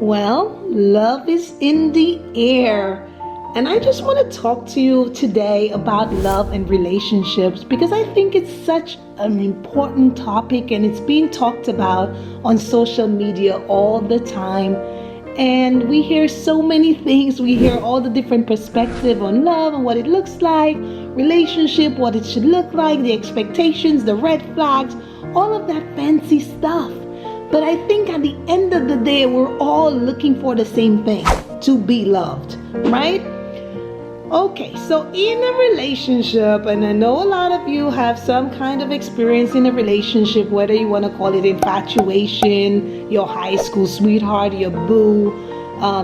Well, love is in the air. And I just want to talk to you today about love and relationships because I think it's such an important topic and it's being talked about on social media all the time. And we hear so many things. We hear all the different perspectives on love and what it looks like, relationship, what it should look like, the expectations, the red flags, all of that fancy stuff. But I think at the end of the day, we're all looking for the same thing, to be loved, right? Okay, so in a relationship, and I know a lot of you have some kind of experience in a relationship, whether you want to call it infatuation, your high school sweetheart, your boo,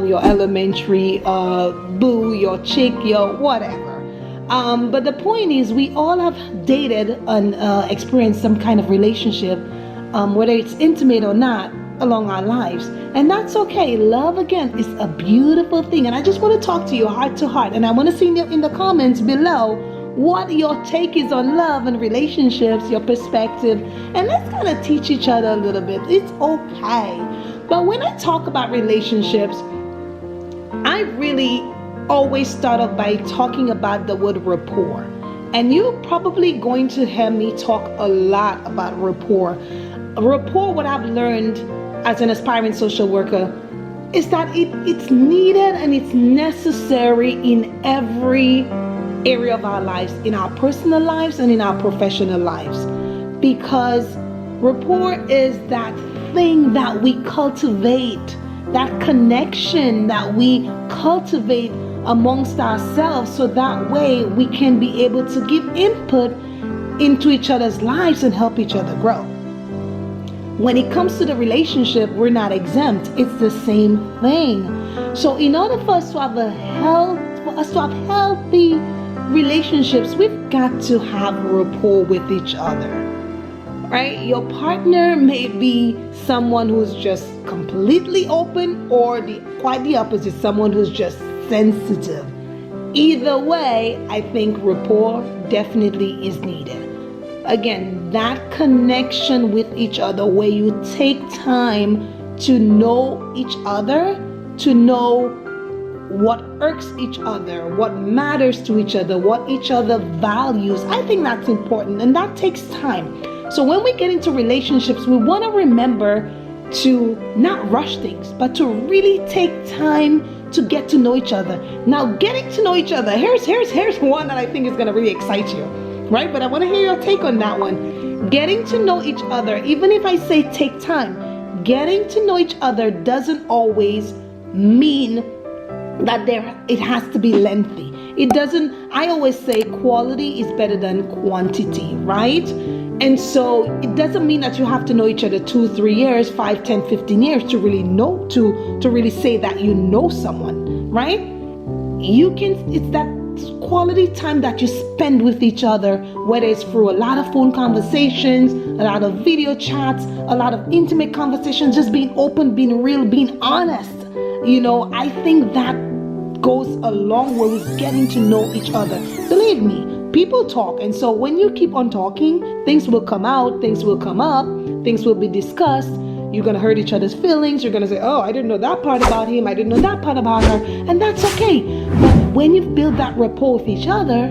your elementary boo, your chick, your whatever. But the point is, we all have dated and experienced some kind of relationship, whether it's intimate or not, along our lives. And that's okay. Love, again, is a beautiful thing. And I just want to talk to you heart to heart. And I want to see in the comments below what your take is on love and relationships, your perspective. And let's kind of teach each other a little bit. It's okay. But when I talk about relationships, I really always start off by talking about the word rapport. And you're probably going to hear me talk a lot about rapport. Rapport, what I've learned as an aspiring social worker, is that it's needed and it's necessary in every area of our lives, in our personal lives and in our professional lives. Because rapport is that thing that we cultivate, that connection that we cultivate amongst ourselves, so that way we can be able to give input into each other's lives and help each other grow. When it comes to the relationship, we're not exempt. It's the same thing. So in order for us to have healthy relationships, we've got to have rapport with each other, right? Your partner may be someone who's just completely open, or quite the opposite, someone who's just sensitive. Either way, I think rapport definitely is needed. Again, that connection with each other, where you take time to know each other, to know what irks each other, what matters to each other, what each other values. I think that's important, and that takes time. So when we get into relationships, we want to remember to not rush things, but to really take time to get to know each other. Now, getting to know each other, here's one that I think is going to really excite you, right? But I want to hear your take on that one. Getting to know each other, even if I say take time, getting to know each other doesn't always mean that it has to be lengthy. It doesn't. I always say quality is better than quantity, right? And so it doesn't mean that you have to know each other 2, 3 years, 5, 10, 15 years to really know, to really say that you know someone, right? It's that quality time that you spend with each other, whether it's through a lot of phone conversations, a lot of video chats, a lot of intimate conversations, just being open, being real, being honest. I think that goes a long way with getting to know each other. Believe me, people talk, and so when you keep on talking, things will come out, things will come up, things will be discussed. You're going to hurt each other's feelings. You're going to say, oh, I didn't know that part about him, I didn't know that part about her, and that's okay. But when you build that rapport with each other,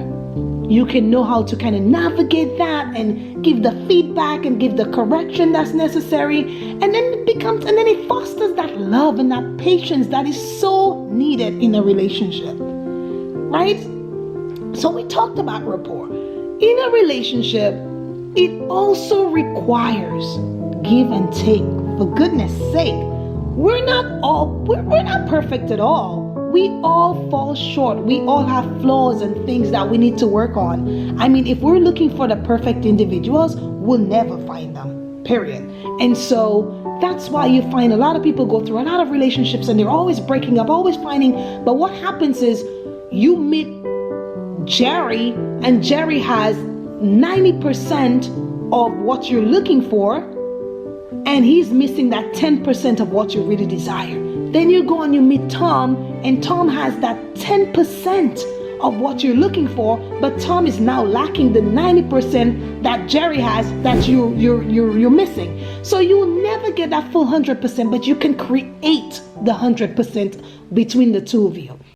you can know how to kind of navigate that and give the feedback and give the correction that's necessary, and then it fosters that love and that patience that is so needed in a relationship, right? So we talked about rapport. In a relationship, it also requires give and take. For goodness sake, we're not perfect at all. We all fall short. We all have flaws and things that we need to work on. I mean, if we're looking for the perfect individuals, we'll never find them, period. And so that's why you find a lot of people go through a lot of relationships and they're always breaking up, always finding. But what happens is you meet Jerry, and Jerry has 90% of what you're looking for, and he's missing that 10% of what you really desire. Then you go and you meet Tom, and Tom has that 10% of what you're looking for, but Tom is now lacking the 90% that Jerry has that you're missing. So you will never get that full 100%, but you can create the 100% between the two of you.